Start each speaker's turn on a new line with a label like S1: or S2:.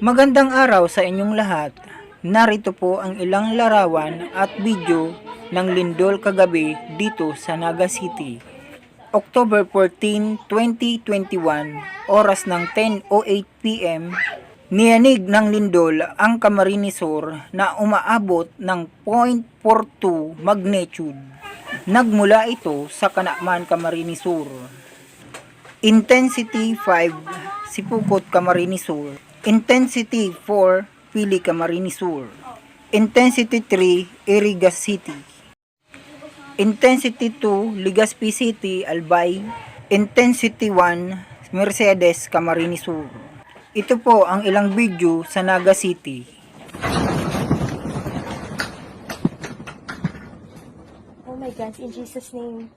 S1: Magandang araw sa inyong lahat. Narito po ang ilang larawan at video ng lindol kagabi dito sa Naga City. October 14, 2021, oras ng 10:08 p.m. Niyanig ng lindol ang Camarines Sur na umaabot ng 0.42 magnitude. Nagmula ito sa Kanakman, Camarines Sur. Intensity 5, Sipukot, Camarines Sur. Intensity 4, Pili, Camarines Sur. Intensity 3, Irigas City. Intensity 2, Legazpi City, Albay. Intensity 1, Mercedes, Camarines Sur. Ito po ang ilang video sa Naga City.
S2: Oh my God, in Jesus' name.